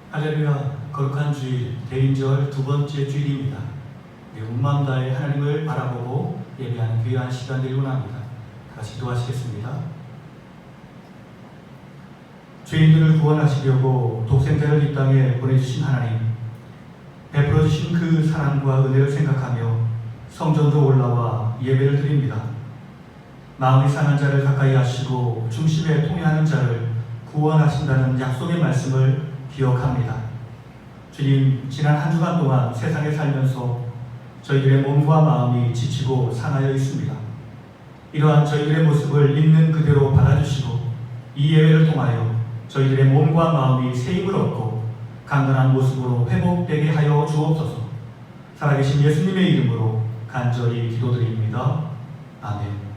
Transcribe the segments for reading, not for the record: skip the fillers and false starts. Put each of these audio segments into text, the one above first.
할렐루야, 거룩한 주일, 대인절 두 번째 주일입니다. 온 마음 다해 하나님을 바라보고 예배하는 귀한 시간 되길 원합니다. 같이 기도하시겠습니다. 죄인들을 구원하시려고 독생자를 이 땅에 보내주신 하나님, 베풀어주신 그 사랑과 은혜를 생각하며 성전으로 올라와 예배를 드립니다. 마음이 상한 자를 가까이 하시고 중심에 통해하는 자를 구원하신다는 약속의 말씀을 기억합니다. 주님, 지난 한 주간 동안 세상에 살면서 저희들의 몸과 마음이 지치고 상하여 있습니다. 이러한 저희들의 모습을 있는 그대로 받아주시고 이 예배를 통하여 저희들의 몸과 마음이 새 힘을 얻고 강건한 모습으로 회복되게 하여 주옵소서. 살아계신 예수님의 이름으로 간절히 기도드립니다. 아멘.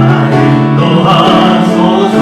나의 인도하소서.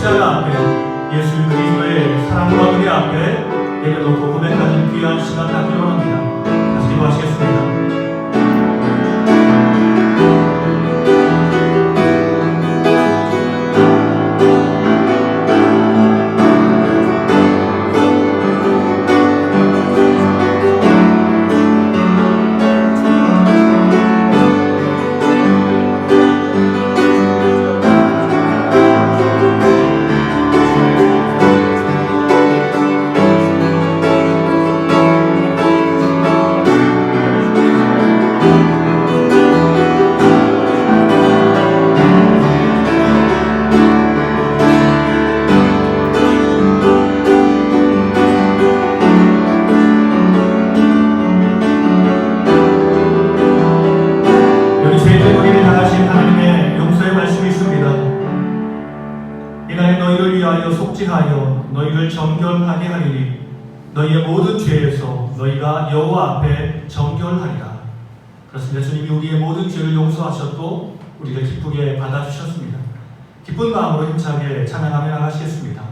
십자가 앞에 예수 그리스도의 사랑과 은혜 앞에 내려놓고 고백하는 귀한 시간 갖기를 원합니다. 다시 기도하시겠습니다. 속죄하여 너희를 정결하게 하리니 너희의 모든 죄에서 너희가 여호와 앞에 정결하리라. 그렇습니다. 주님이 우리의 모든 죄를 용서하셨고 우리를 기쁘게 받아주셨습니다. 기쁜 마음으로 힘차게 찬양하며 나가시겠습니다.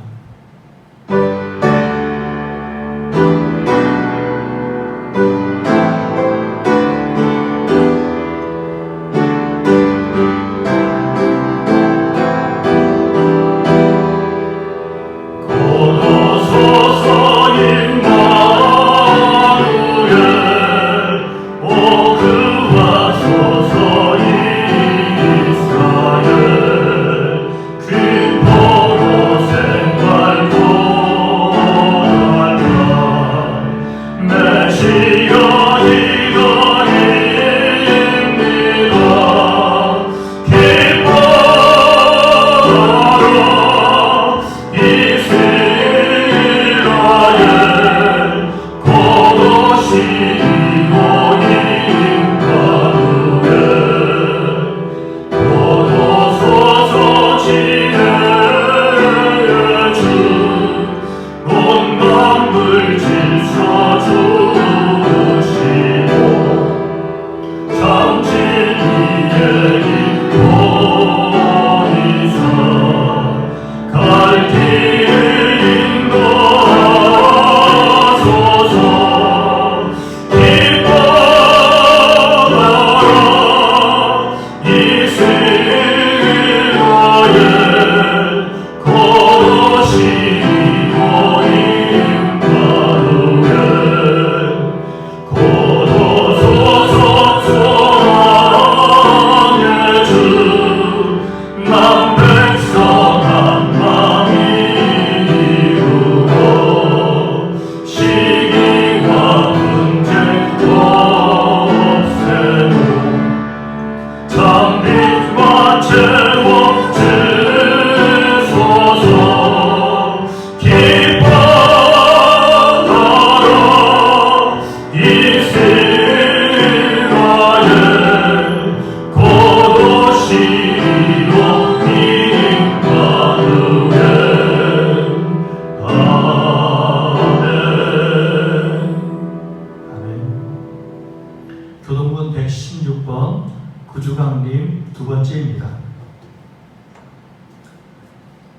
교동군 116번 구주강님 두 번째입니다.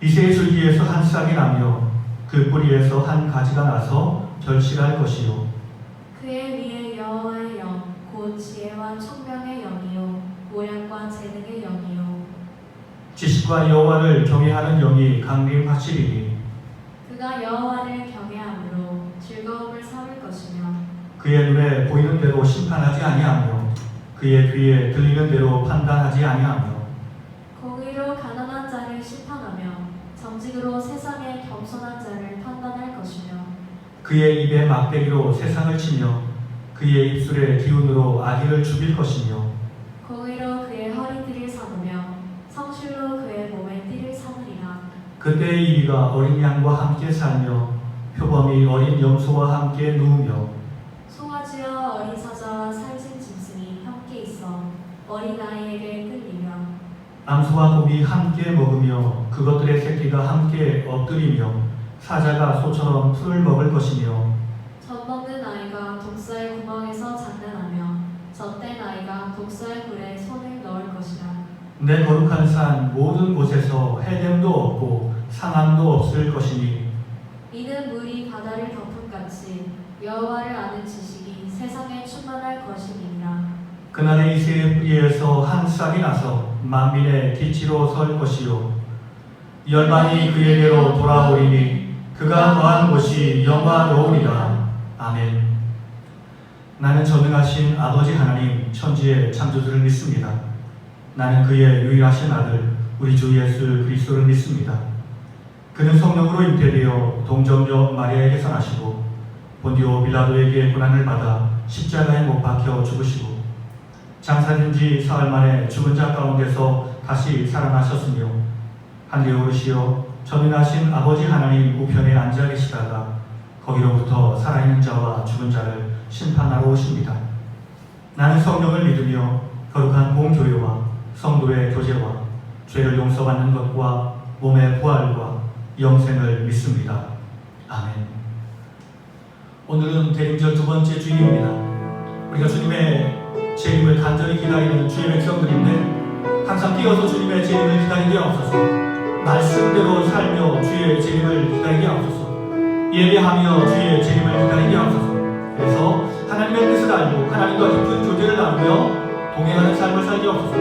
이새의 줄기에서 한 싹이 나며 그 뿌리에서 한 가지가 나서 결실할 것이요 그의 위에 여호와의 영 곧 지혜와 총명의 영이요 모략과 재능의 영이요 지식과 여호와를 경외하는 영이 강림하시리니 그가 여호와를 경외함으로 즐거움을 삼을 것이며 그의 눈에 보이는 대로 심판하지 아니하며 그의 귀에 들리는 대로 판단하지 아니하며 공의로 가난한 자를 심판하며 정직으로 세상의 겸손한 자를 판단할 것이며 그의 입에 막대기로 세상을 치며 그의 입술의 기운으로 아기를 죽일 것이며 공의로 그의 허리띠를 삼으며 성실로 그의 몸에 띠를 삼으리라. 그때의 이리가 어린 양과 함께 살며 표범이 어린 염소와 함께 누우며 송아지와 어린 사자와 살찐 짐승이 함께 있어 어린아이에게 끌리며 암소와 곰이 함께 먹으며 그것들의 새끼가 함께 엎드리며 사자가 소처럼 풀을 먹을 것이며 젖 먹는 아이가 독사의 구멍에서 장난하며 젖된 아이가 독사의 굴에 손을 넣을 것이라. 내 거룩한 산 모든 곳에서 해됨도 없고 상함도 없을 것이니 이는 물이 바다를 덮음같이 여호와를 아는 지식이 세상에 충만할 것임이니라. 그날에 이새의 뿌리에서 한 싹이 나서 만민의 기치로 설 것이요 열반이 그에게로 돌아오리니 그가 거한 곳이 영화로우리라. 아멘. 나는 전능하신 아버지 하나님 천지의 창조주를 믿습니다. 나는 그의 유일하신 아들 우리 주 예수 그리스도를 믿습니다. 그는 성령으로 잉태되어 동정녀 마리아에게서 나시고 본디오 빌라도에게 고난을 받아 십자가에 못 박혀 죽으시고 장사된 지 사흘 만에 죽은 자 가운데서 다시 살아나셨으며 하늘에 오르시어 전능하신 아버지 하나님 우편에 앉아 계시다가 거기로부터 살아있는 자와 죽은 자를 심판하러 오십니다. 나는 성령을 믿으며 거룩한 공교회와 성도의 교제와 죄를 용서받는 것과 몸의 부활과 영생을 믿습니다. 아멘. 오늘은 대림절 두 번째 주일입니다. 우리가 주님의 재림을 간절히 기다리는 주의 백성들인데 항상 뛰어서 주님의 재림을 기다리게 하옵소서. 말씀대로 살며 주의 재림을 기다리게 하옵소서. 예배하며 주의 재림을 기다리게 하옵소서. 그래서 하나님의 뜻을 알고 하나님과 깊은 교제를 나누며 동행하는 삶을 살게 하옵소서.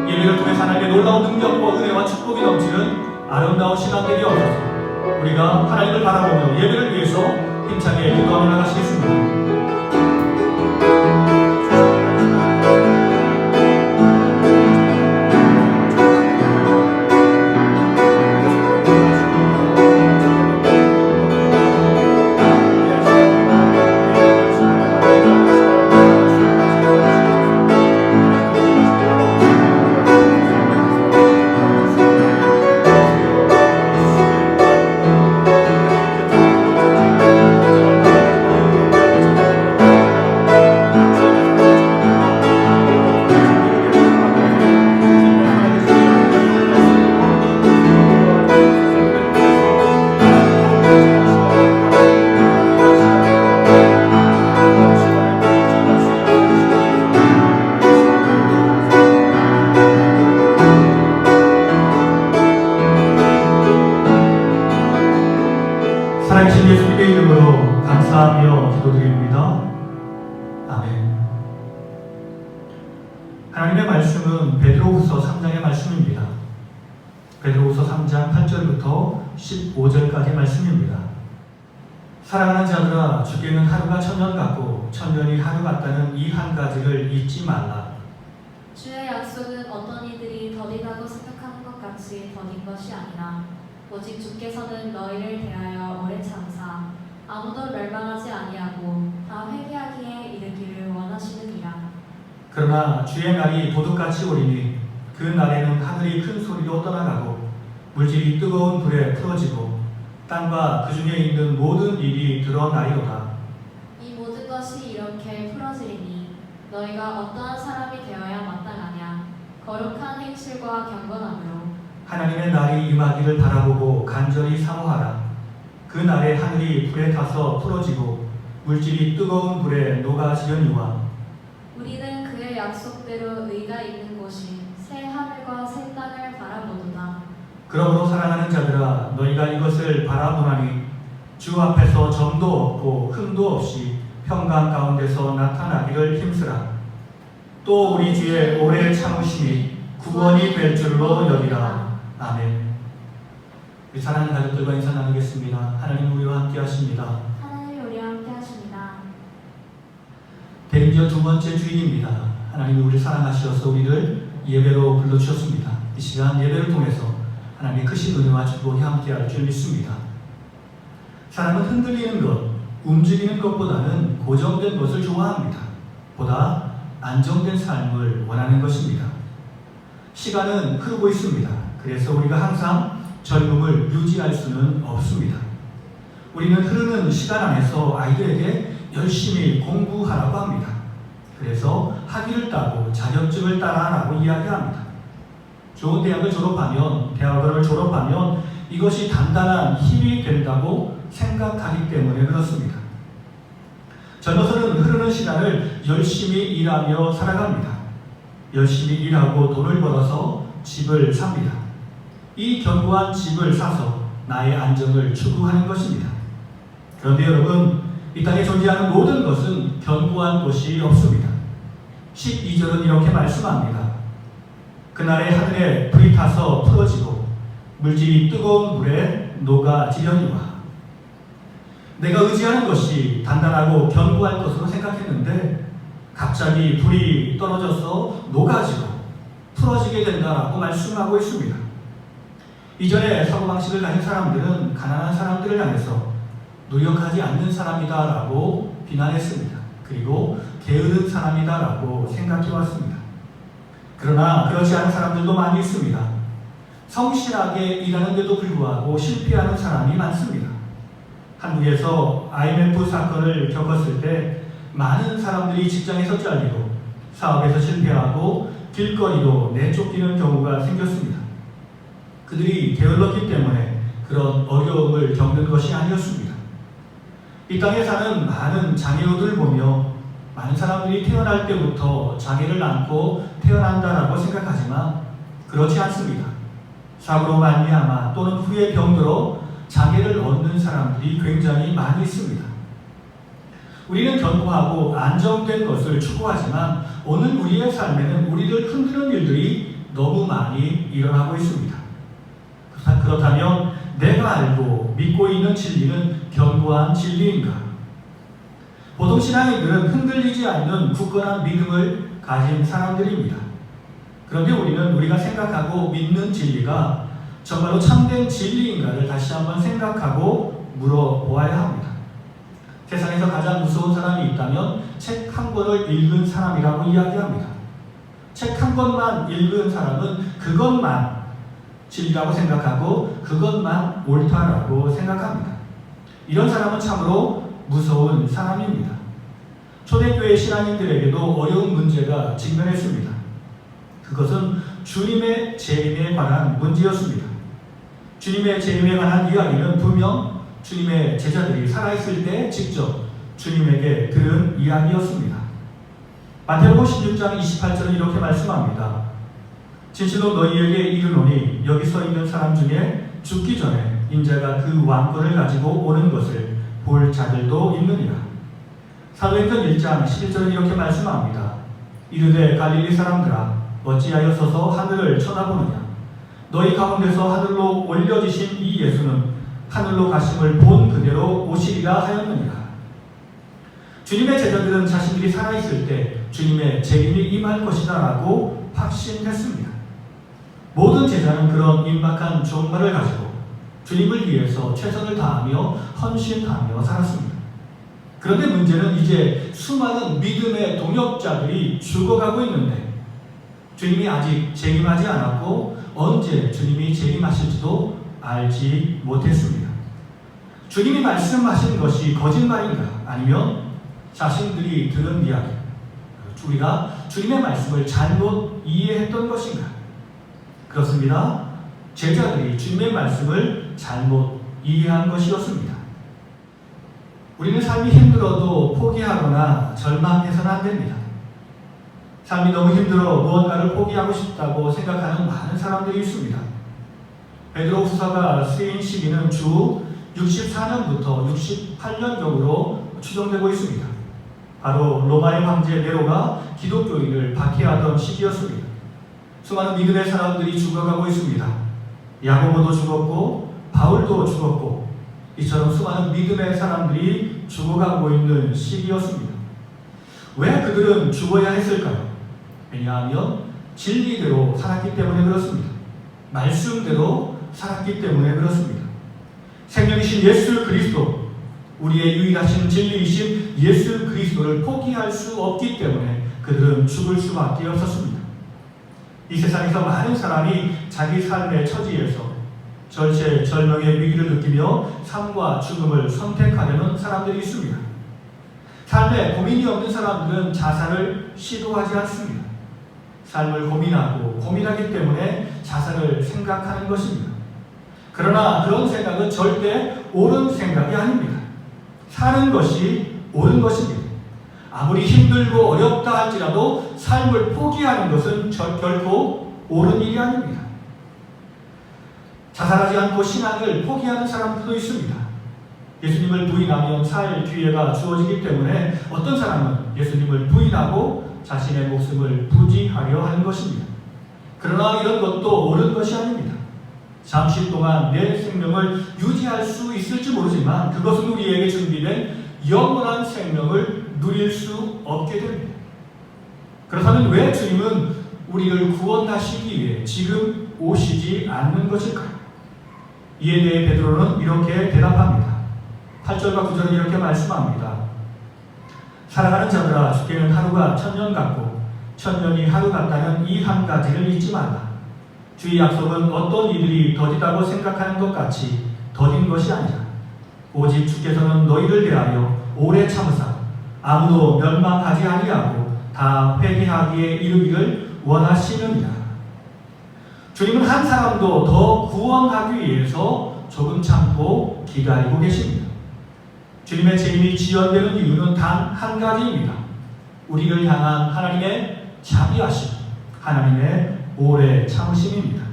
예배를 통해 하나님의 놀라운 능력과 은혜와 축복이 넘치는 아름다운 시간 되게 하옵소서. 우리가 하나님을 바라보며 예배를 위해서 힘차게 기도하며 나가시겠습니다. 살아계신 예수님의 이름으로 감사하며 기도드립니다. 아멘. 하나님의 말씀은 베드로후서 3장의 말씀입니다. 베드로후서 3장 8절부터 15절까지 말씀입니다. 사랑하는 자들아, 주께는 하루가 천년 같고 천년이 하루 같다는 이 한 가지를 잊지 말라. 주의 약속은 어떤 이들이 더디다고 생각하는 것 같이 더딘 것이 아니라 오직 주께서는 너희를 대하여 오래 참사 아무도 멸망하지 아니하고 다 회개하기에 이르기를 원하시느니라. 그러나 주의 날이 도둑같이 오리니 그 날에는 하늘이 큰 소리로 떠나가고 물질이 뜨거운 불에 풀어지고 땅과 그 중에 있는 모든 일이 드러나리로다. 이 모든 것이 이렇게 풀어지리니 너희가 어떠한 사람이 되어야 마땅하냐. 거룩한 행실과 경건함으로 하나님의 날이 임하기를 바라보고 간절히 사모하라. 그 날에 하늘이 불에 타서 풀어지고 물질이 뜨거운 불에 녹아지려니와 우리는 그의 약속대로 의가 있는 곳이 새 하늘과 새 땅을 바라보도다. 그러므로 사랑하는 자들아, 너희가 이것을 바라보나니 주 앞에서 점도 없고 흠도 없이 평강 가운데서 나타나기를 힘쓰라. 또 우리 주의 오래 참으심이 구원이 될 줄로 여기라. 아멘. 우리 사랑하는 가족들과 인사 나누겠습니다. 하나님 우리와 함께 하십니다. 하나님 우리와 함께 하십니다. 대림절 두 번째 주일입니다. 하나님이 우리를 사랑하셔서 우리를 예배로 불러주셨습니다. 이 시간 예배를 통해서 하나님의 크신 은혜와 축복이 함께할 줄 믿습니다. 사람은 흔들리는 것, 움직이는 것보다는 고정된 것을 좋아합니다. 보다 안정된 삶을 원하는 것입니다. 시간은 흐르고 있습니다. 그래서 우리가 항상 젊음을 유지할 수는 없습니다. 우리는 흐르는 시간 안에서 아이들에게 열심히 공부하라고 합니다. 그래서 학위를 따고 자격증을 따라라고 이야기합니다. 좋은 대학을 졸업하면, 대학원을 졸업하면 이것이 단단한 힘이 된다고 생각하기 때문에 그렇습니다. 젊어서는 흐르는 시간을 열심히 일하며 살아갑니다. 열심히 일하고 돈을 벌어서 집을 삽니다. 이 견고한 집을 사서 나의 안정을 추구하는 것입니다. 그런데 여러분, 이 땅에 존재하는 모든 것은 견고한 곳이 없습니다. 12절은 이렇게 말씀합니다. 그날에 하늘에 불이 타서 풀어지고 물질이 뜨거운 물에 녹아지려니와. 내가 의지하는 것이 단단하고 견고할 것으로 생각했는데 갑자기 불이 떨어져서 녹아지고 풀어지게 된다라고 말씀하고 있습니다. 이전에 사고방식을 가진 사람들은 가난한 사람들을 향해서 노력하지 않는 사람이다라고 비난했습니다. 그리고 게으른 사람이다라고 생각해왔습니다. 그러나 그렇지 않은 사람들도 많이 있습니다. 성실하게 일하는데도 불구하고 실패하는 사람이 많습니다. 한국에서 IMF 사건을 겪었을 때 많은 사람들이 직장에서 잘리고 사업에서 실패하고 길거리로 내쫓기는 경우가 생겼습니다. 그들이 게을렀기 때문에 그런 어려움을 겪는 것이 아니었습니다. 이 땅에 사는 많은 장애우들을 보며 많은 사람들이 태어날 때부터 장애를 안고 태어난다라고 생각하지만 그렇지 않습니다. 사고로 말미암아 또는 후에 병들어 장애를 얻는 사람들이 굉장히 많이 있습니다. 우리는 견고하고 안정된 것을 추구하지만 오늘 우리의 삶에는 우리를 흔드는 일들이 너무 많이 일어나고 있습니다. 그렇다면 내가 알고 믿고 있는 진리는 견고한 진리인가? 보통 신앙인들은 흔들리지 않는 굳건한 믿음을 가진 사람들입니다. 그런데 우리는 우리가 생각하고 믿는 진리가 정말로 참된 진리인가를 다시 한번 생각하고 물어보아야 합니다. 세상에서 가장 무서운 사람이 있다면 책 한 권을 읽은 사람이라고 이야기합니다. 책 한 권만 읽은 사람은 그것만 진리라고 생각하고 그것만 옳다라고 생각합니다. 이런 사람은 참으로 무서운 사람입니다. 초대교회 신앙인들에게도 어려운 문제가 직면했습니다. 그것은 주님의 재림에 관한 문제였습니다. 주님의 재림에 관한 이야기는 분명 주님의 제자들이 살아있을 때 직접 주님에게 들은 이야기였습니다. 마태복음 16장 28절은 이렇게 말씀합니다. 진실로 너희에게 이르노니 여기 서 있는 사람 중에 죽기 전에 인자가 그 왕권을 가지고 오는 것을 볼 자들도 있느니라. 사도행전 1장 11절은 이렇게 말씀합니다. 이르되 갈릴리 사람들아 어찌하여 서서 하늘을 쳐다보느냐. 너희 가운데서 하늘로 올려지신 이 예수는 하늘로 가심을 본 그대로 오시리라 하였느니라. 주님의 제자들은 자신들이 살아있을 때 주님의 재림이 임할 것이다 라고 확신했습니다. 모든 제자는 그런 임박한 종말을 가지고 주님을 위해서 최선을 다하며 헌신하며 살았습니다. 그런데 문제는 이제 수많은 믿음의 동역자들이 죽어가고 있는데 주님이 아직 재림하지 않았고 언제 주님이 재림하실지도 알지 못했습니다. 주님이 말씀하신 것이 거짓말인가? 아니면 자신들이 들은 이야기, 우리가 주님의 말씀을 잘못 이해했던 것인가? 그렇습니다. 제자들이 주님의 말씀을 잘못 이해한 것이었습니다. 우리는 삶이 힘들어도 포기하거나 절망해서는 안 됩니다. 삶이 너무 힘들어 무언가를 포기하고 싶다고 생각하는 많은 사람들이 있습니다. 베드로후서가 쓰인 시기는 주 64년부터 68년경으로 추정되고 있습니다. 바로 로마의 황제 네로가 기독교인을 박해하던 시기였습니다. 수많은 믿음의 사람들이 죽어가고 있습니다. 야고보도 죽었고 바울도 죽었고 이처럼 수많은 믿음의 사람들이 죽어가고 있는 시기였습니다. 왜 그들은 죽어야 했을까요? 왜냐하면 진리대로 살았기 때문에 그렇습니다. 말씀대로 살았기 때문에 그렇습니다. 생명이신 예수 그리스도, 우리의 유일하신 진리이신 예수 그리스도를 포기할 수 없기 때문에 그들은 죽을 수밖에 없었습니다. 이 세상에서 많은 사람이 자기 삶의 처지에서 절체절명의 위기를 느끼며 삶과 죽음을 선택하려는 사람들이 있습니다. 삶에 고민이 없는 사람들은 자살을 시도하지 않습니다. 삶을 고민하기 때문에 자살을 생각하는 것입니다. 그러나 그런 생각은 절대 옳은 생각이 아닙니다. 사는 것이 옳은 것입니다. 아무리 힘들고 어렵다 할지라도 삶을 포기하는 것은 결코 옳은 일이 아닙니다. 자살하지 않고 신앙을 포기하는 사람들도 있습니다. 예수님을 부인하면 살 기회가 주어지기 때문에 어떤 사람은 예수님을 부인하고 자신의 목숨을 부지하려 하는 것입니다. 그러나 이런 것도 옳은 것이 아닙니다. 잠시 동안 내 생명을 유지할 수 있을지 모르지만 그것은 우리에게 준비된 영원한 생명을 누릴 수 없게 됩니다. 그렇다면 왜 주님은 우리를 구원하시기 위해 지금 오시지 않는 것일까요? 이에 대해 베드로는 이렇게 대답합니다. 8절과 9절은 이렇게 말씀합니다. 살아가는 자들아, 주께는 하루가 1000년 같고 1000년이 하루 같다는 이 한 가지를 잊지 말라. 주의 약속은 어떤 이들이 더디다고 생각하는 것 같이 더딘 것이 아니라 오직 주께서는 너희를 대하여 오래 참으사 아무도 멸망하지 아니하고 다 회개하기에 이르기를 원하시느니라. 주님은 한 사람도 더 구원하기 위해서 조금 참고 기다리고 계십니다. 주님의 재림이 지연되는 이유는 단 한 가지입니다. 우리를 향한 하나님의 자비하심, 하나님의 오래 참으심입니다.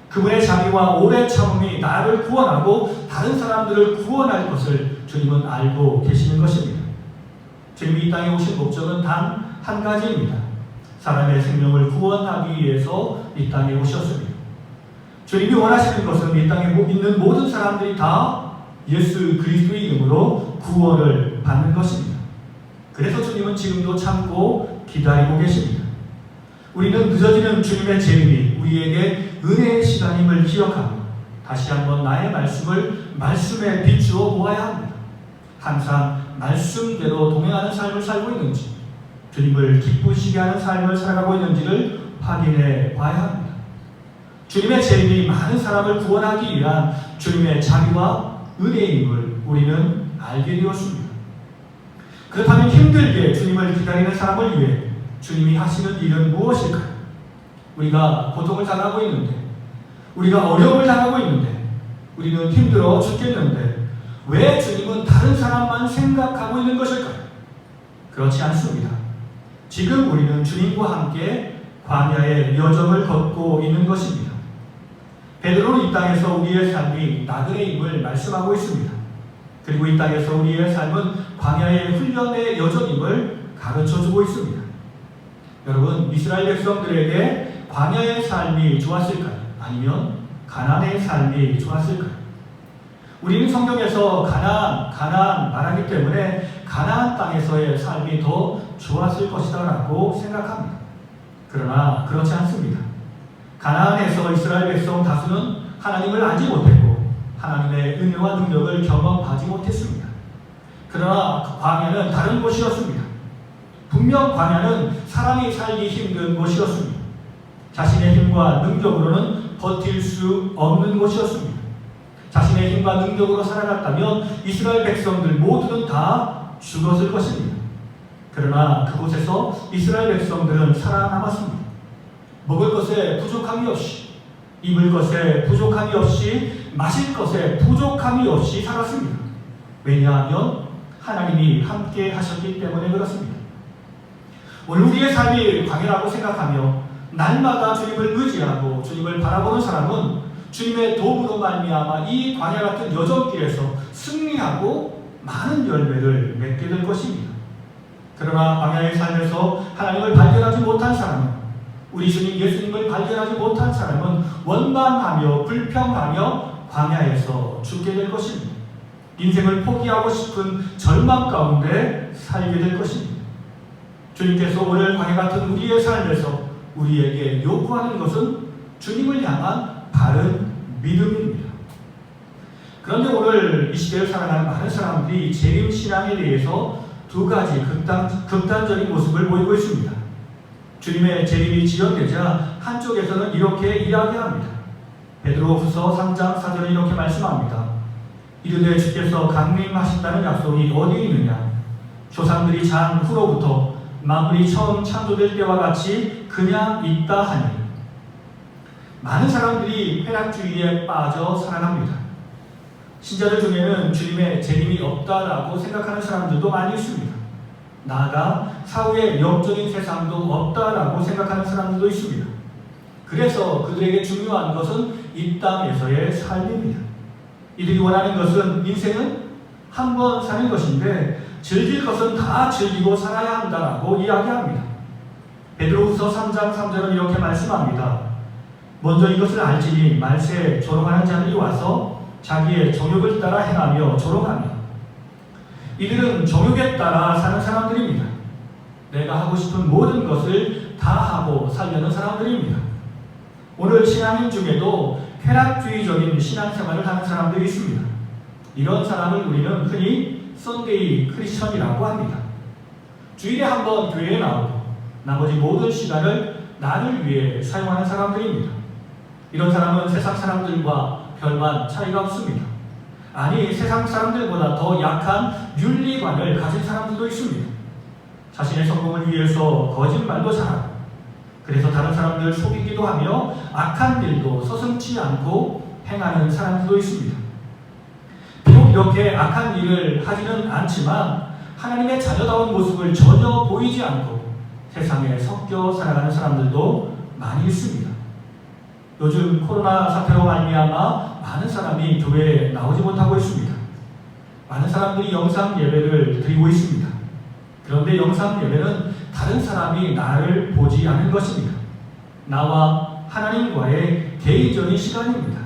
그분의 자비와 오래 참음이 나를 구원하고 다른 사람들을 구원할 것을 주님은 알고 계시는 것입니다. 주님이 이 땅에 오신 목적은 단 한 가지입니다. 사람의 생명을 구원하기 위해서 이 땅에 오셨습니다. 주님이 원하시는 것은 이 땅에 있는 모든 사람들이 다 예수 그리스도의 이름으로 구원을 받는 것입니다. 그래서 주님은 지금도 참고 기다리고 계십니다. 우리는 늦어지는 주님의 재림이 우리에게 은혜의 시간임을 기억하며 다시 한번 나의 말씀에 비추어 보아야 합니다. 항상 말씀대로 동행하는 삶을 살고 있는지, 주님을 기쁘시게 하는 삶을 살아가고 있는지를 확인해 봐야 합니다. 주님의 재림이 많은 사람을 구원하기 위한 주님의 자비와 은혜임을 우리는 알게 되었습니다. 그렇다면 힘들게 주님을 기다리는 사람을 위해 주님이 하시는 일은 무엇일까요? 우리가 고통을 당하고 있는데, 우리가 어려움을 당하고 있는데, 우리는 힘들어 죽겠는데 왜 주님은 다른 사람만 생각하고 있는 것일까요? 그렇지 않습니다. 지금 우리는 주님과 함께 광야의 여정을 걷고 있는 것입니다. 베드로는 이 땅에서 우리의 삶이 나그네임을 말씀하고 있습니다. 그리고 이 땅에서 우리의 삶은 광야의 훈련의 여정임을 가르쳐주고 있습니다. 여러분, 이스라엘 백성들에게 광야의 삶이 좋았을까요? 아니면 가나안의 삶이 좋았을까요? 우리는 성경에서 가나안 말하기 때문에 가나안 땅에서의 삶이 더 좋았을 것이다 라고 생각합니다. 그러나 그렇지 않습니다. 가나안에서 이스라엘 백성 다수는 하나님을 알지 못했고 하나님의 은혜와 능력을 경험하지 못했습니다. 그러나 광야는 다른 곳이었습니다. 분명 광야는 사람이 살기 힘든 곳이었습니다. 자신의 힘과 능력으로는 버틸 수 없는 곳이었습니다. 자신의 힘과 능력으로 살아갔다면 이스라엘 백성들 모두는 다 죽었을 것입니다. 그러나 그곳에서 이스라엘 백성들은 살아남았습니다. 먹을 것에 부족함이 없이, 입을 것에 부족함이 없이, 마실 것에 부족함이 없이 살았습니다. 왜냐하면 하나님이 함께 하셨기 때문에 그렇습니다. 오늘 우리의 삶이 광야라고 생각하며 날마다 주님을 의지하고 주님을 바라보는 사람은 주님의 도움으로 말미암아 이 광야 같은 여정길에서 승리하고 많은 열매를 맺게 될 것입니다. 그러나 광야의 삶에서 하나님을 발견하지 못한 사람은, 우리 주님 예수님을 발견하지 못한 사람은 원망하며 불평하며 광야에서 죽게 될 것입니다. 인생을 포기하고 싶은 절망 가운데 살게 될 것입니다. 주님께서 오늘 광야 같은 우리의 삶에서 우리에게 요구하는 것은 주님을 향한 바른 믿음입니다. 그런데 오늘 이 시대를 살아가는 많은 사람들이 재림 신앙에 대해서 두 가지 극단적인 모습을 보이고 있습니다. 주님의 재림이 지연되자 한쪽에서는 이렇게 이야기합니다. 베드로후서 3장 4절에 이렇게 말씀합니다. 이르되 주께서 강림하신다는 약속이 어디 있느냐? 조상들이 잔 후로부터 만물이 처음 창조될 때와 같이 그냥 있다 하니. 많은 사람들이 쾌락주의에 빠져 살아갑니다. 신자들 중에는 주님의 재림이 없다라고 생각하는 사람들도 많이 있습니다. 나아가 사후의 영적인 세상도 없다라고 생각하는 사람들도 있습니다. 그래서 그들에게 중요한 것은 이 땅에서의 삶입니다. 이들이 원하는 것은 인생은 한 번 사는 것인데 즐길 것은 다 즐기고 살아야 한다라고 이야기합니다. 베드로후서 3장 3절은 이렇게 말씀합니다. 먼저 이것을 알지니 말세에 조롱하는 자들이 와서 자기의 정욕을 따라 행하며 조롱하며. 이들은 정욕에 따라 사는 사람들입니다. 내가 하고 싶은 모든 것을 다 하고 살려는 사람들입니다. 오늘 신앙인 중에도 쾌락주의적인 신앙생활을 하는 사람들이 있습니다. 이런 사람을 우리는 흔히 썬데이 크리스천이라고 합니다. 주일에 한 번 교회에 나오고 나머지 모든 시간을 나를 위해 사용하는 사람들입니다. 이런 사람은 세상 사람들과 별반 차이가 없습니다. 아니, 세상 사람들보다 더 약한 윤리관을 가진 사람들도 있습니다. 자신의 성공을 위해서 거짓말도 잘하고, 그래서 다른 사람들을 속이기도 하며 악한 일도 서슴지 않고 행하는 사람들도 있습니다. 비록 이렇게 악한 일을 하지는 않지만 하나님의 자녀다운 모습을 전혀 보이지 않고 세상에 섞여 살아가는 사람들도 많이 있습니다. 요즘 코로나 사태로 말미암아 많은 사람이 교회에 나오지 못하고 있습니다. 많은 사람들이 영상 예배를 드리고 있습니다. 그런데 영상 예배는 다른 사람이 나를 보지 않는 것입니다. 나와 하나님과의 개인적인 시간입니다.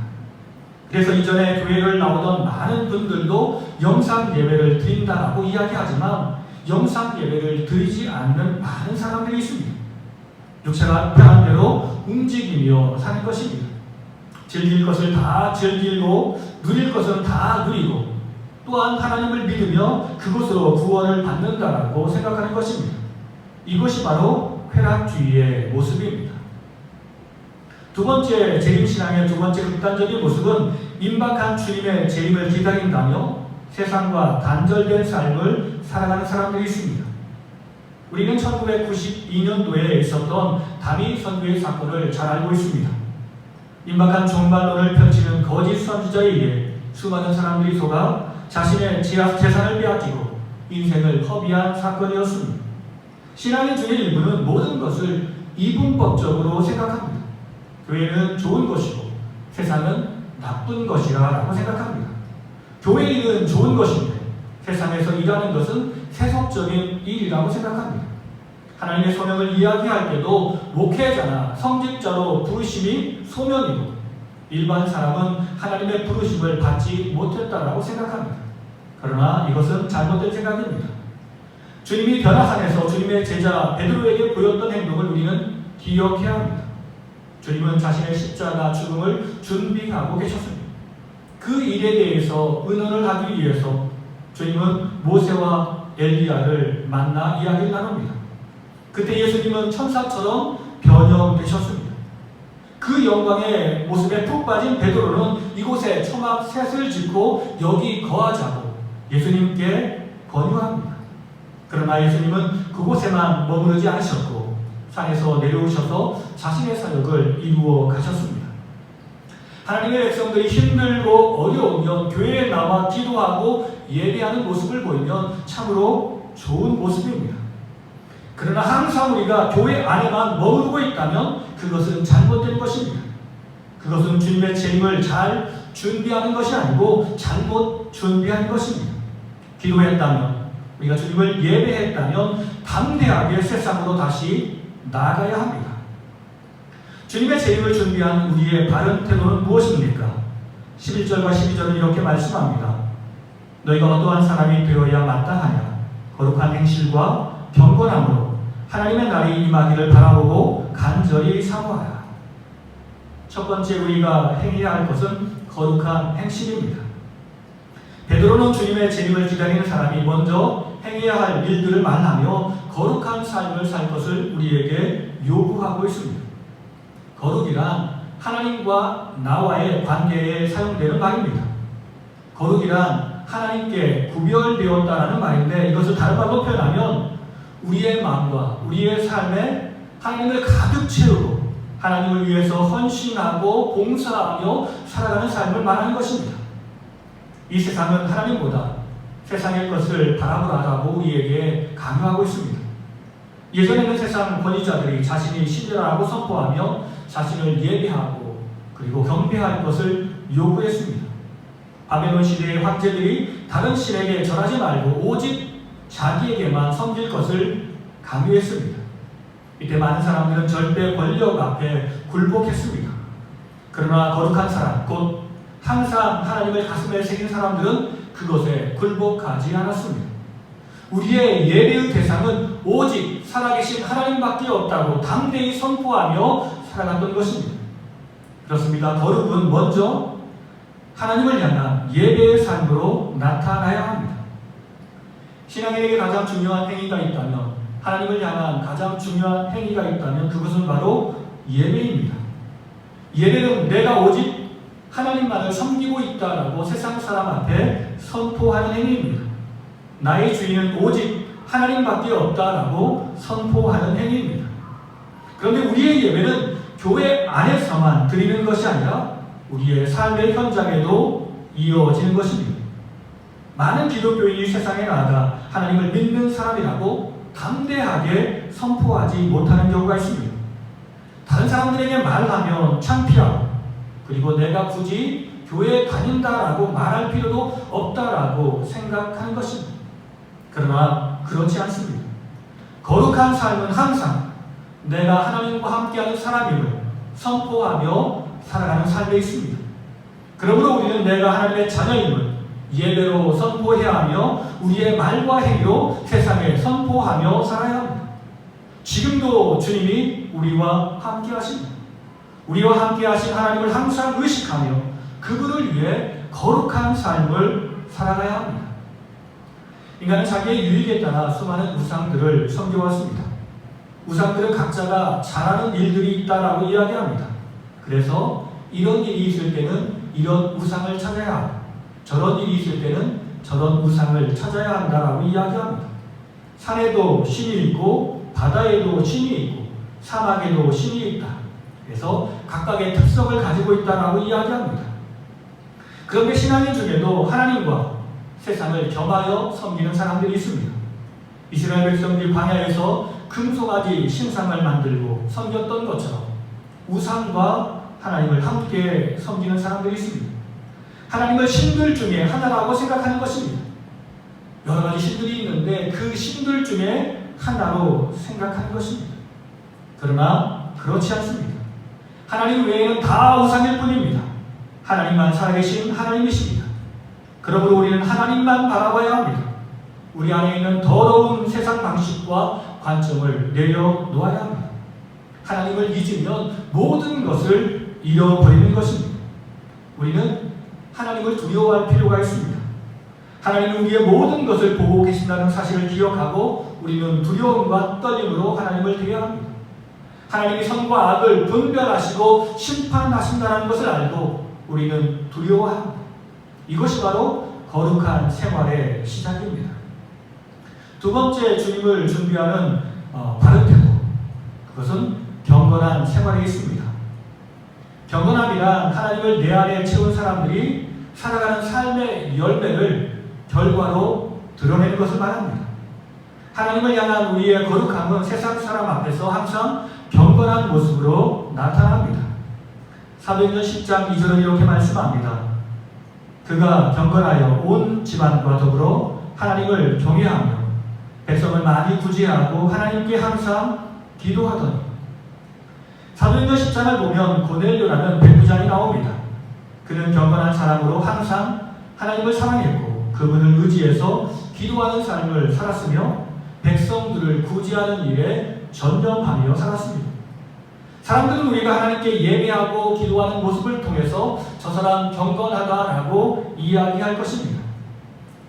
그래서 이전에 교회를 나오던 많은 분들도 영상 예배를 드린다라고 이야기하지만 영상 예배를 드리지 않는 많은 사람들이 있습니다. 육체가 편한 대로 움직이며 사는 것입니다. 즐길 것을 다 즐기고 누릴 것은 다 누리고 또한 하나님을 믿으며 그것으로 구원을 받는다라고 생각하는 것입니다. 이것이 바로 쾌락주의의 모습입니다. 두 번째 재림신앙의 두 번째 극단적인 모습은 임박한 주님의 재림을 기다린다며 세상과 단절된 삶을 살아가는 사람들이 있습니다. 우리는 1992년도에 있었던 다미 선교의 사건을 잘 알고 있습니다. 임박한 종말론을 펼치는 거짓 선지자에 의해 수많은 사람들이 속아 자신의 재산을 빼앗기고 인생을 허비한 사건이었습니다. 신앙인 중의 일부는 모든 것을 이분법적으로 생각합니다. 교회는 좋은 것이고 세상은 나쁜 것이라고 생각합니다. 교회 일은 좋은 것인데 세상에서 일하는 것은 세속적인 일이라고 생각합니다. 하나님의 소명을 이야기할 때도 목회자나 성직자로 부르심이 소명이고 일반 사람은 하나님의 부르심을 받지 못했다라고 생각합니다. 그러나 이것은 잘못된 생각입니다. 주님이 변화산에서 주님의 제자 베드로에게 보였던 행동을 우리는 기억해야 합니다. 주님은 자신의 십자가 죽음을 준비하고 계셨습니다. 그 일에 대해서 의논을 하기 위해서 주님은 모세와 엘리야를 만나 이야기를 나눕니다. 그때 예수님은 천사처럼 변형되셨습니다. 그 영광의 모습에 푹 빠진 베드로는 이곳에 초막 셋을 짓고 여기 거하자고 예수님께 권유합니다. 그러나 예수님은 그곳에만 머무르지 않으셨고 산에서 내려오셔서 자신의 사역을 이루어 가셨습니다. 하나님의 백성들이 힘들고 어려우면 교회에 나와 기도하고 예배하는 모습을 보이면 참으로 좋은 모습입니다. 그러나 항상 우리가 교회 안에만 머무르고 있다면 그것은 잘못된 것입니다. 그것은 주님의 재림을 잘 준비하는 것이 아니고 잘못 준비한 것입니다. 기도했다면, 우리가 주님을 예배했다면 담대하게 세상으로 다시 나아가야 합니다. 주님의 재림을 준비한 우리의 바른 태도는 무엇입니까? 11절과 12절은 이렇게 말씀합니다. 너희가 어떠한 사람이 되어야 마땅하냐? 거룩한 행실과 경건함으로 하나님의 날이 임하기를 바라보고 간절히 사모하라. 첫 번째 우리가 행해야 할 것은 거룩한 행실입니다. 베드로는 주님의 재림을 기다리는 사람이 먼저 행해야 할 일들을 말하며 거룩한 삶을 살 것을 우리에게 요구하고 있습니다. 거룩이란 하나님과 나와의 관계에 사용되는 말입니다. 거룩이란 하나님께 구별되었다라는 말인데 이것을 다른 말로 표현하면 우리의 마음과 우리의 삶에 하나님을 가득 채우고 하나님을 위해서 헌신하고 봉사하며 살아가는 삶을 말하는 것입니다. 이 세상은 하나님보다 세상의 것을 바라보라고 우리에게 강요하고 있습니다. 예전에는 세상 권위자들이 자신이 신이라고 선포하며 자신을 예배하고 그리고 경배할 것을 요구했습니다. 바벨론 시대의 황제들이 다른 신에게 절하지 말고 오직 자기에게만 섬길 것을 강요했습니다. 이때 많은 사람들은 절대 권력 앞에 굴복했습니다. 그러나 거룩한 사람, 곧 항상 하나님을 가슴에 새긴 사람들은 그것에 굴복하지 않았습니다. 우리의 예배의 대상은 오직 살아계신 하나님밖에 없다고 담대히 선포하며 살아갔던 것입니다. 그렇습니다. 거룩은 먼저 하나님을 향한 예배의 삶으로 나타나야 합니다. 신앙인에게 가장 중요한 행위가 있다면, 하나님을 향한 가장 중요한 행위가 있다면 그것은 바로 예배입니다. 예배는 내가 오직 하나님만을 섬기고 있다라고 세상 사람 앞에 선포하는 행위입니다. 나의 주인은 오직 하나님밖에 없다라고 선포하는 행위입니다. 그런데 우리의 예배는 교회 안에서만 드리는 것이 아니라 우리의 삶의 현장에도 이어지는 것입니다. 많은 기독교인이 세상에 나아가 하나님을 믿는 사람이라고 담대하게 선포하지 못하는 경우가 있습니다. 다른 사람들에게 말하면 창피하고, 그리고 내가 굳이 교회에 다닌다라고 말할 필요도 없다라고 생각하는 것입니다. 그러나 그렇지 않습니다. 거룩한 삶은 항상 내가 하나님과 함께하는 사람임을 선포하며 살아가는 삶에 있습니다. 그러므로 우리는 내가 하나님의 자녀임을 예배로 선포해야 하며 우리의 말과 행위로 세상에 선포하며 살아야 합니다. 지금도 주님이 우리와 함께 하십니다. 우리와 함께 하신 하나님을 항상 의식하며 그분을 위해 거룩한 삶을 살아가야 합니다. 인간은 자기의 유익에 따라 수많은 우상들을 섬겨왔습니다. 우상들은 각자가 잘하는 일들이 있다라고 이야기합니다. 그래서 이런 일이 있을 때는 이런 우상을 찾아야 하고, 저런 일이 있을 때는 저런 우상을 찾아야 한다라고 이야기합니다. 산에도 신이 있고 바다에도 신이 있고 사막에도 신이 있다. 그래서 각각의 특성을 가지고 있다라고 이야기합니다. 그런데 신앙인 중에도 하나님과 세상을 겸하여 섬기는 사람들이 있습니다. 이스라엘 백성들이 광야에서 금송아지 신상을 만들고 섬겼던 것처럼 우상과 하나님을 함께 섬기는 사람들이 있습니다. 하나님을 신들 중에 하나라고 생각하는 것입니다. 여러 가지 신들이 있는데 그 신들 중에 하나로 생각하는 것입니다. 그러나 그렇지 않습니다. 하나님 외에는 다 우상일 뿐입니다. 하나님만 살아계신 하나님이십니다. 그러므로 우리는 하나님만 바라봐야 합니다. 우리 안에 있는 더러운 세상 방식과 관점을 내려놓아야 합니다. 하나님을 잊으면 모든 것을 잃어버리는 것입니다. 우리는 하나님을 두려워할 필요가 있습니다. 하나님은 우리의 모든 것을 보고 계신다는 사실을 기억하고 우리는 두려움과 떨림으로 하나님을 대해야 합니다. 하나님이 선과 악을 분별하시고 심판하신다는 것을 알고 우리는 두려워합니다. 이것이 바로 거룩한 생활의 시작입니다. 두 번째 주님을 준비하는 바른 태도, 그것은 경건한 생활에 있습니다. 경건함이란 하나님을 내 안에 채운 사람들이 살아가는 삶의 열매를 결과로 드러내는 것을 말합니다. 하나님을 향한 우리의 거룩함은 세상 사람 앞에서 항상 경건한 모습으로 나타납니다. 사도행전 10장 2절은 이렇게 말씀합니다. 그가 경건하여 온 집안과 더불어 하나님을 경외하며 백성을 많이 구제하고 하나님께 항상 기도하더니. 사도행전 10장을 보면 고넬료라는 백부장이 나옵니다. 그는 경건한 사람으로 항상 하나님을 사랑했고 그분을 의지해서 기도하는 삶을 살았으며 백성들을 구제하는 일에 전념하며 살았습니다. 사람들은 우리가 하나님께 예배하고 기도하는 모습을 통해서 저 사람 경건하다라고 이야기할 것입니다.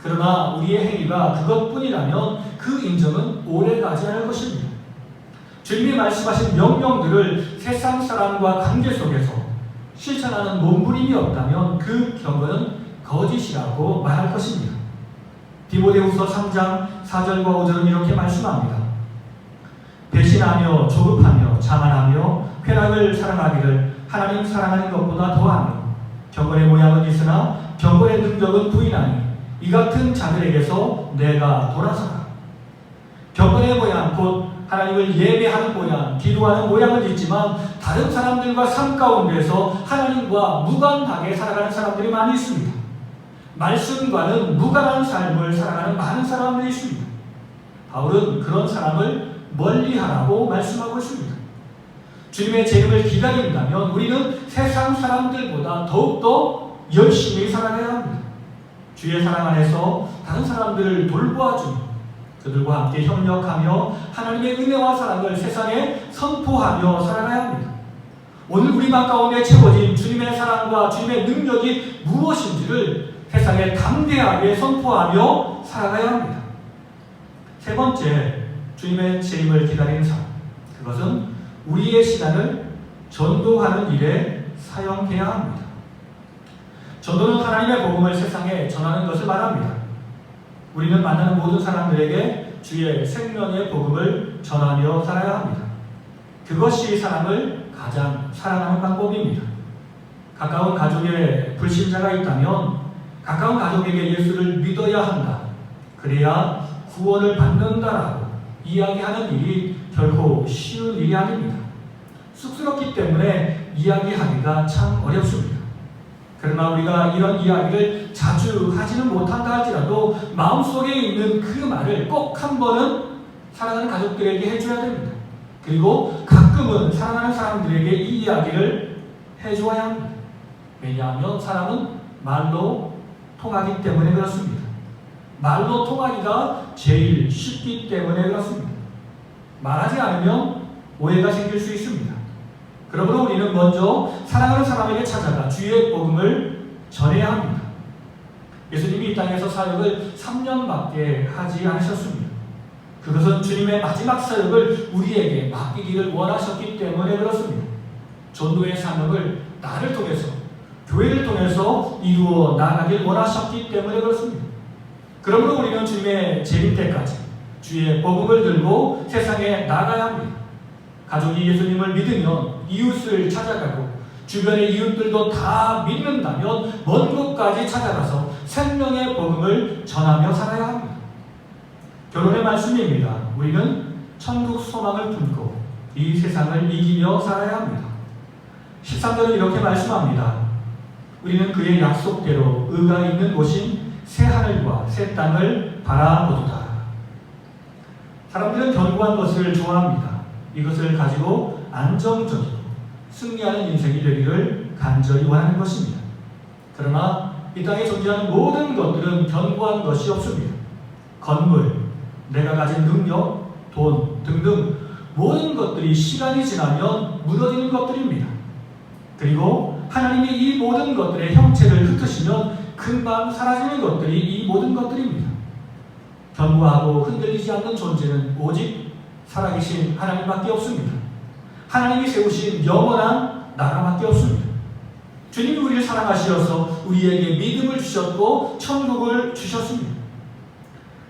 그러나 우리의 행위가 그것뿐이라면 그 인정은 오래가지 않을 것입니다. 주님이 말씀하신 명령들을 세상 사람과 관계 속에서 실천하는 몸부림이 없다면 그 경건은 거짓이라고 말할 것입니다. 디모데후서 3장 4절과 5절은 이렇게 말씀합니다. 배신하며 조급하며 자만하며 쾌락을 사랑하기를 하나님 사랑하는 것보다 더하며 경건의 모양은 있으나 경건의 능력은 부인하니 이 같은 자들에게서 내가 돌아서라. 경건의 모양 곧 하나님을 예배하는 모양, 기도하는 모양을 있지만 다른 사람들과 삶 가운데서 하나님과 무관하게 살아가는 사람들이 많이 있습니다. 말씀과는 무관한 삶을 살아가는 많은 사람들이 있습니다. 바울은 그런 사람을 멀리하라고 말씀하고 있습니다. 주님의 재림을 기다린다면 우리는 세상 사람들보다 더욱더 열심히 살아가야 합니다. 주의 사랑 안에서 다른 사람들을 돌보아주며 그들과 함께 협력하며 하나님의 은혜와 사랑을 세상에 선포하며 살아가야 합니다. 오늘 우리 맘 가운데 채워진 주님의 사랑과 주님의 능력이 무엇인지를 세상에 담대하게 선포하며 살아가야 합니다. 세 번째, 주님의 재림을 기다리는 삶. 그것은 우리의 시간을 전도하는 일에 사용해야 합니다. 전도는 하나님의 복음을 세상에 전하는 것을 말합니다. 우리는 만나는 모든 사람들에게 주의 생명의 복음을 전하며 살아야 합니다. 그것이 사람을 가장 사랑하는 방법입니다. 가까운 가족에 불신자가 있다면 가까운 가족에게 예수를 믿어야 한다. 그래야 구원을 받는다라고 이야기하는 일이 결코 쉬운 일이 아닙니다. 쑥스럽기 때문에 이야기하기가 참 어렵습니다. 그러나 우리가 이런 이야기를 자주 하지는 못한다 할지라도 마음속에 있는 그 말을 꼭 한 번은 사랑하는 가족들에게 해줘야 됩니다. 그리고 가끔은 사랑하는 사람들에게 이 이야기를 해줘야 합니다. 왜냐하면 사람은 말로 통하기 때문에 그렇습니다. 말로 통하기가 제일 쉽기 때문에 그렇습니다. 말하지 않으면 오해가 생길 수 있습니다. 그러므로 우리는 먼저 사랑하는 사람에게 찾아가 주의 복음을 전해야 합니다. 예수님이 이 땅에서 사역을 3년밖에 하지 않으셨습니다. 그것은 주님의 마지막 사역을 우리에게 맡기기를 원하셨기 때문에 그렇습니다. 전도의 사명을 나를 통해서, 교회를 통해서 이루어 나가길 원하셨기 때문에 그렇습니다. 그러므로 우리는 주님의 재림 때까지 주의 복음을 들고 세상에 나가야 합니다. 가족이 예수님을 믿으면 이웃을 찾아가고 주변의 이웃들도 다 믿는다면 먼 곳까지 찾아가서 생명의 복음을 전하며 살아야 합니다. 결론의 말씀입니다. 우리는 천국 소망을 품고 이 세상을 이기며 살아야 합니다. 13절은 이렇게 말씀합니다. 우리는 그의 약속대로 의가 있는 곳인 새 하늘과 새 땅을 바라보도다. 사람들은 견고한 것을 좋아합니다. 이것을 가지고 안정적이고 승리하는 인생이 되기를 간절히 원하는 것입니다. 그러나 이 땅에 존재하는 모든 것들은 견고한 것이 없습니다. 건물, 내가 가진 능력, 돈 등등 모든 것들이 시간이 지나면 무너지는 것들입니다. 그리고 하나님이 이 모든 것들의 형체를 흩으시면 금방 사라지는 것들이 이 모든 것들입니다. 견고하고 흔들리지 않는 존재는 오직 살아계신 하나님밖에 없습니다. 하나님이 세우신 영원한 나라밖에 없습니다. 주님이 우리를 사랑하시어서 우리에게 믿음을 주셨고 천국을 주셨습니다.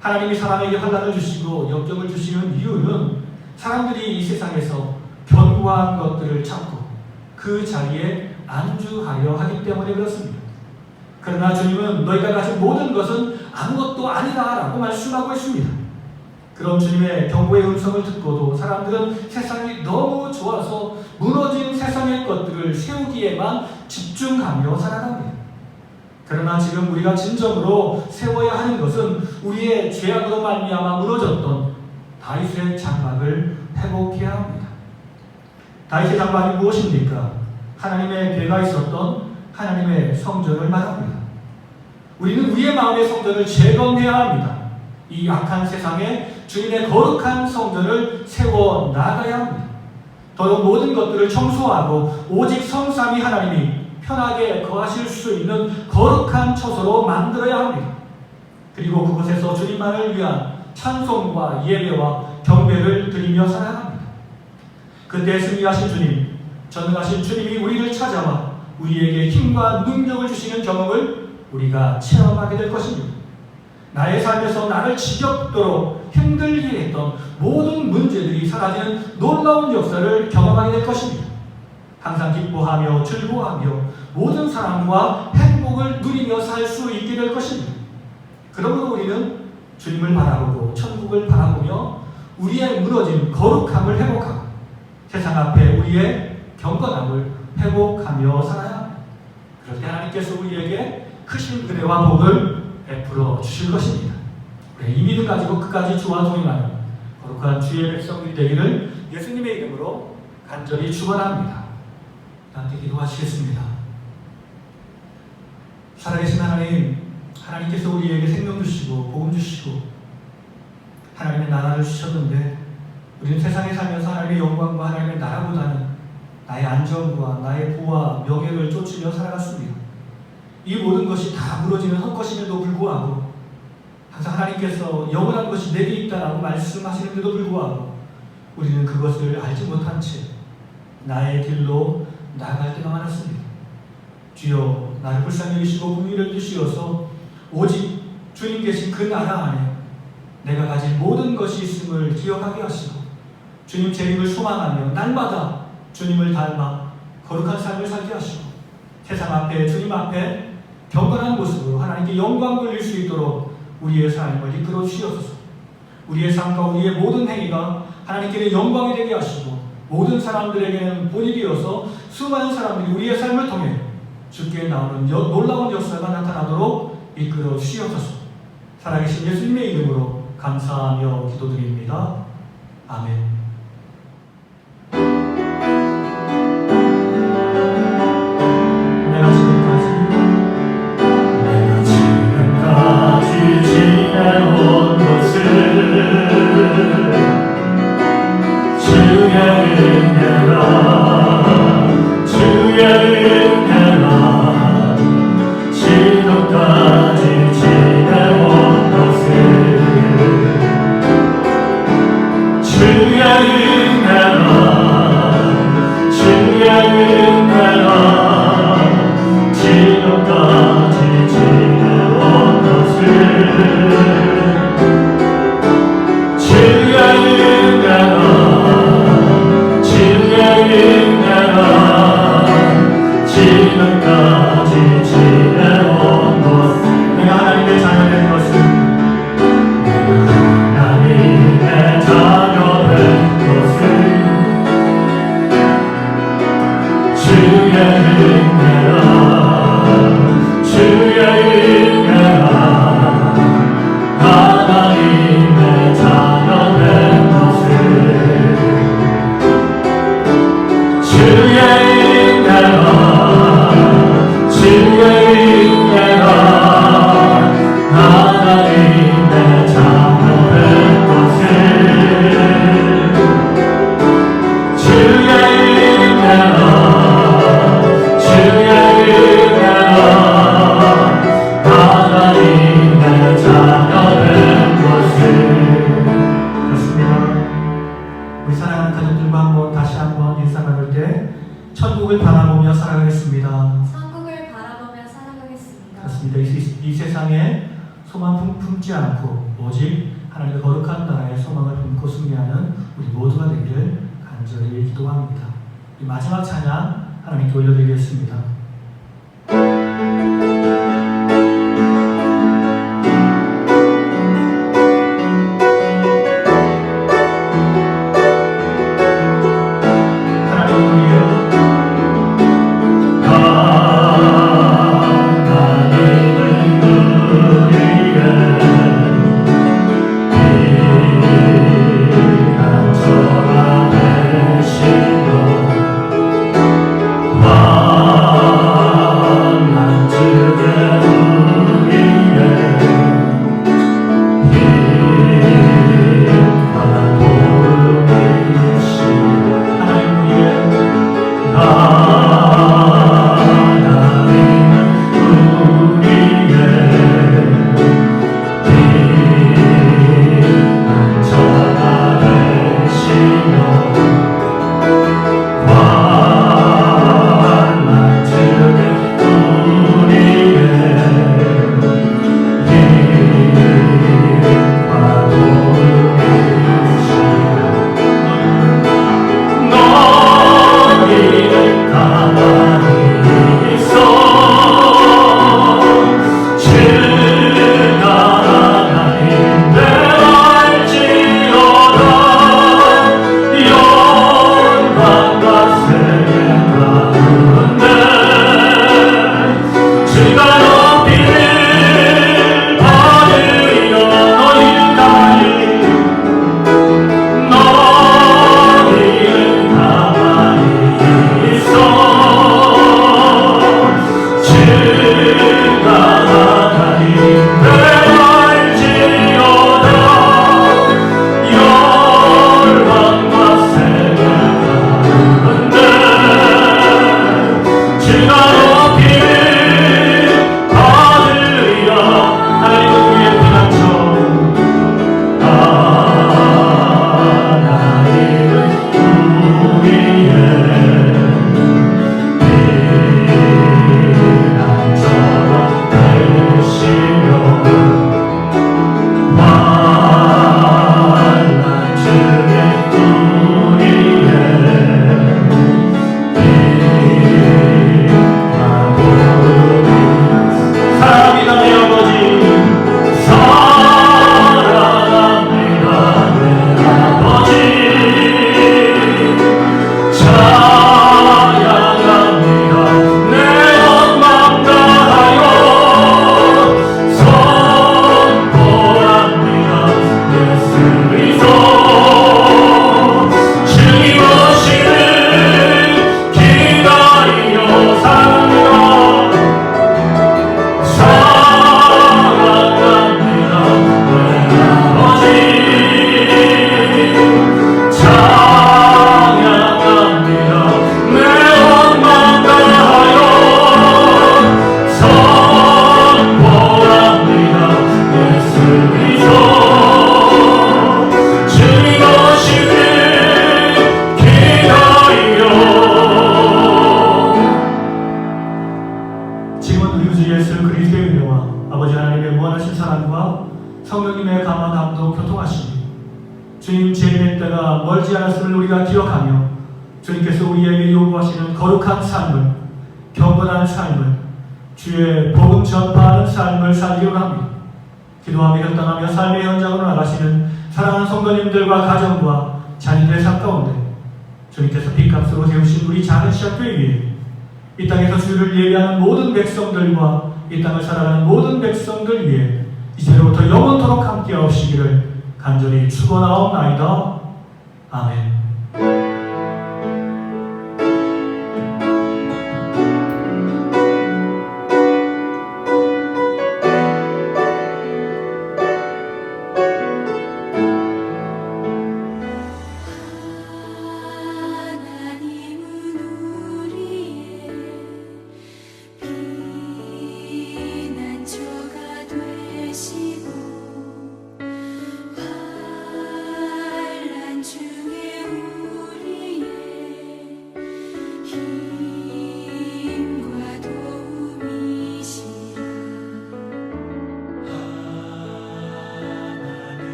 하나님이 사람에게 환난을 주시고 역경을 주시는 이유는 사람들이 이 세상에서 견고한 것들을 찾고 그 자리에 안주하려 하기 때문에 그렇습니다. 그러나 주님은 너희가 가진 모든 것은 아무것도 아니다라고 말씀하고 있습니다. 그럼 주님의 경고의 음성을 듣고도 사람들은 세상이 너무 좋아서 무너진 세상의 것들을 세우기에만 집중하며 살아갑니다. 그러나 지금 우리가 진정으로 세워야 하는 것은 우리의 죄악으로 말미암아 무너졌던 다윗의 장막을 회복해야 합니다. 다윗의 장막이 무엇입니까? 하나님의 궤가 있었던 하나님의 성전을 말합니다. 우리는 우리의 마음의 성전을 재건해야 합니다. 이 악한 세상에 주님의 거룩한 성전을 세워 나가야 합니다. 더러운 모든 것들을 청소하고 오직 성삼위 하나님이 편하게 거하실 수 있는 거룩한 처소로 만들어야 합니다. 그리고 그곳에서 주님만을 위한 찬송과 예배와 경배를 드리며 살아야 합니다. 그때 승리하신 주님, 전능하신 주님이 우리를 찾아와 우리에게 힘과 능력을 주시는 경험을 우리가 체험하게 될 것입니다. 나의 삶에서 나를 지겹도록 힘들게 했던 모든 문제들이 사라지는 놀라운 역사를 경험하게 될 것입니다. 항상 기뻐하며 즐거워하며 모든 사랑과 행복을 누리며 살 수 있게 될 것입니다. 그러므로 우리는 주님을 바라보고 천국을 바라보며 우리의 무너진 거룩함을 회복하고 세상 앞에 우리의 경건함을 회복하며 살아야 합니다. 그럴 때 하나님께서 우리에게 크신 은혜와 복을 베풀어 주실 것입니다. 우리 이 믿음 가지고 끝까지 주와 동행하는 거룩한 주의 백성들이 되기를 예수님의 이름으로 간절히 축원합니다. 함께 기도하시겠습니다. 살아계신 하나님, 하나님께서 우리에게 생명 주시고 복음 주시고 하나님의 나라를 주셨는데 우리는 세상에 살면서 하나님의 영광과 하나님의 나라보다는 나의 안전과 나의 부와 명예를 쫓으며 살아갔습니다. 이 모든 것이 다 무너지는 헛것임에도 불구하고 항상 하나님께서 영원한 것이 내게 있다라고 말씀하시는데도 불구하고 우리는 그것을 알지 못한 채 나의 길로 나아갈 때가 많았습니다. 주여 나를 불쌍히 여기시고 긍휼히 주시어서 오직 주님 계신 그 나라 안에 내가 가진 모든 것이 있음을 기억하게 하시고 주님 재림을 소망하며 날마다 주님을 닮아 거룩한 삶을 살게 하시고 세상 앞에 주님 앞에 경건한 모습으로 하나님께 영광 돌릴 수 있도록 우리의 삶을 이끌어 주시옵소서. 우리의 삶과 우리의 모든 행위가 하나님께 영광이 되게 하시고 모든 사람들에게는 본이 되어서 수많은 사람들이 우리의 삶을 통해 주께 나오는 놀라운 역사가 나타나도록 이끌어 주시옵소서. 살아계신 예수님의 이름으로 감사하며 기도드립니다. 아멘. 내가 지금까지 지내온 것을 주의 은혜라 주의 은혜라 지금까지 지내온 것을 주의 은혜라 주의 은혜라 지금까지 지내온 것을 주의 은혜라 주의 은혜라 지금까지 지내온 것 내가 하나님의 자녀된 것은 하나님의 자녀된 것은 주의 은혜라 주의 은혜라 하나님의 자녀된 것을 주의 은혜라 주의 은혜라 하나님의 자녀된 것을 주의 은혜라 주의 은혜라 하나님의 자녀된 것을 그렇습니다. 우리 사랑하는 가족들과 다시 한번 인사 나눌 때 천국을 바라보며 살아가겠습니다. 천국을 바라보며 살아가겠습니다. 그렇습니다. 이 세상에 소망 품지 않고 오직 하나님의 거룩한 나라의 소망을 품고 승리하는 우리 모두가 되기를 간절히 기도합니다. 이 마지막 찬양 하나님께 올려드리겠습니다. 아 아버지 하나님의 무한하신 사랑과 성령님의 감화 감동 교통하시니 주님 재림의 때가 멀지 않았음을 우리가 기억하며 주님께서 우리에게 요구하시는 거룩한 삶을, 경건한 삶을, 주의 복음 전파하는 삶을 살기로 합니다. 기도하며 결단하며 삶의 현장으로 나가시는 사랑하는 성도님들과 가정과 자녀들의 삶 가운데 주님께서 빚값으로 세우신 우리 작은 시작교회 위에 이 땅에서 주를 예배하는 모든 백성들과 이 땅을 살아가는 모든 백성들 위해 이제로부터 영원토록 함께하시기를 간절히 축원하옵나이다. 아멘.